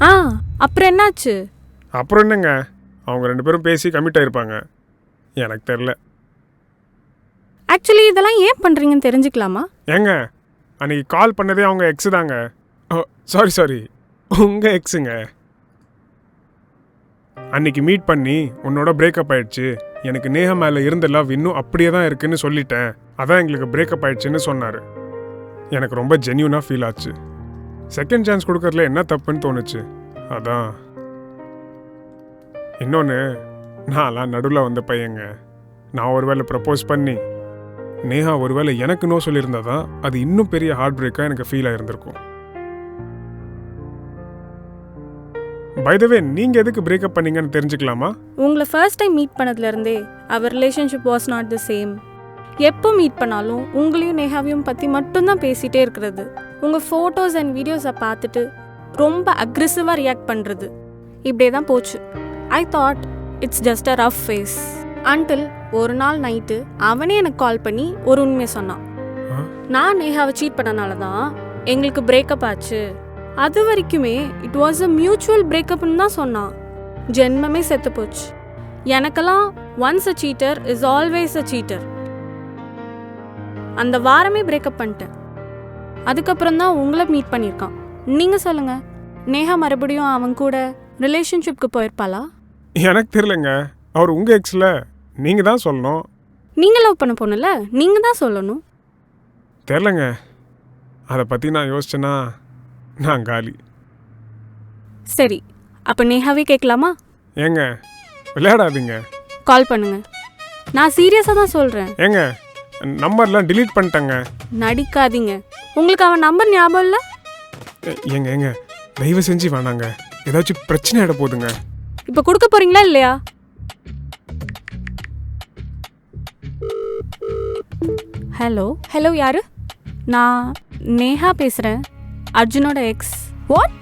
ஆ அப்புறம் என்னாச்சு? அப்புறம் என்னங்க, அவங்க 2 பேரும் பேசி கமிட் ஆயிருப்பாங்க. எனக்கு தெரில. ஆக்சுவலி இதெல்லாம் ஏன் பண்ணுறீங்கன்னு தெரிஞ்சுக்கலாமா? ஏங்க, அன்னைக்கு கால் பண்ணதே அவங்க எக்ஸு தாங்க. சாரி உங்கள் எக்ஸுங்க. அன்னைக்கு மீட் பண்ணி உன்னோட பிரேக்கப் ஆயிடுச்சு, எனக்கு நேஹா மேலே இருந்த லவ் இன்னும் அப்படியே தான் இருக்குன்னு சொல்லிட்டேன், அதான் எங்களுக்கு பிரேக்கப் ஆயிடுச்சுன்னு சொன்னார். எனக்கு ரொம்ப ஜென்யூனாக ஃபீல் ஆச்சு. செகண்ட் சான்ஸ் கொடுக்கறதுல என்ன தப்புன்னு தோணுச்சு, அதான். இன்னொன்று, நான்லாம் நடுவில் வந்த பையங்க. நான் ஒருவேளை ப்ரப்போஸ் பண்ணி நேஹா ஒருவேளை எனக்கு நோ சொல்லியிருந்தா தான் அது இன்னும் பெரிய ஹார்ட் பிரேக்காக எனக்கு ஃபீல் ஆகிருந்திருக்கும். பை த வே, நீங்கள் எதுக்கு பிரேக்கப் பண்ணீங்கன்னு தெரிஞ்சுக்கலாமா? உங்களை ஃபர்ஸ்ட் டைம் மீட் பண்ணதுலேருந்தே அவர் relationship was not the same. எப்போ மீட் பண்ணாலும் உங்களையும் நேஹாவையும் பற்றி மட்டும்தான் பேசிகிட்டே இருக்கிறது. உங்கள் ஃபோட்டோஸ் அண்ட் வீடியோஸை பார்த்துட்டு ரொம்ப அக்ரெசிவாக ரியாக்ட் பண்ணுறது, இப்படியே தான் போச்சு. I thought it's just a rough phase until ஒரு நாள் நைட்டு அவனே எனக்கு கால் பண்ணி ஒரு உண்மையை சொன்னான். நான் நேஹாவை சீட் பண்ணனால தான் எங்களுக்கு பிரேக்கப் ஆச்சு. அது வரைக்குமே இட் வாஸ் அ மியூச்சுவல் பிரேக்கப்னு தான் சொன்னான். ஜென்மமே செத்து போச்சு. எனக்கெல்லாம் once a seater is always a seater. அந்த வாரமே பிரேக்கப் பண்ணிட்டேன். அதுக்கப்புறம் தான் உங்களை மீட் பண்ணியிருக்கான். நீங்கள் சொல்லுங்கள், நேஹா மறுபடியும் அவன் கூட ரிலேஷன்ஷிப்க்கு போயிருப்பாளா? எனக்கு தெரியலங்க. அவர் உங்கள் எக்ஸில், நீங்கள் தான் சொல்லணும். நீங்கள் லவ் பண்ண போனல, நீங்கள் தான் சொல்லணும். தெரிலங்க, அதை பற்றி நான் யோசிச்சேன்னா நான் காலி. சரி, அப்போ நேஹாவே கேட்கலாமா? ஏங்க விளையாடாதீங்க, கால் பண்ணுங்க. நான் சீரியஸாக தான் சொல்கிறேன். ஏங்க நம்பர்லாம் டிலீட் பண்ணிட்டேங்க. நடிக்காதீங்க. உங்களுக்கு அவன் நம்பர் ஞாபகம் இல்லை? ஏங்க தயவு செஞ்சு வேணாங்க, ஏதாச்சும் பிரச்சனை ஆகிட போகுதுங்க. இப்போ கொடுக்க போறீங்களா இல்லையா? ஹலோ யாரு? நான் நேஹா பேசுகிறேன், அர்ஜுனோட எக்ஸ். வாட்?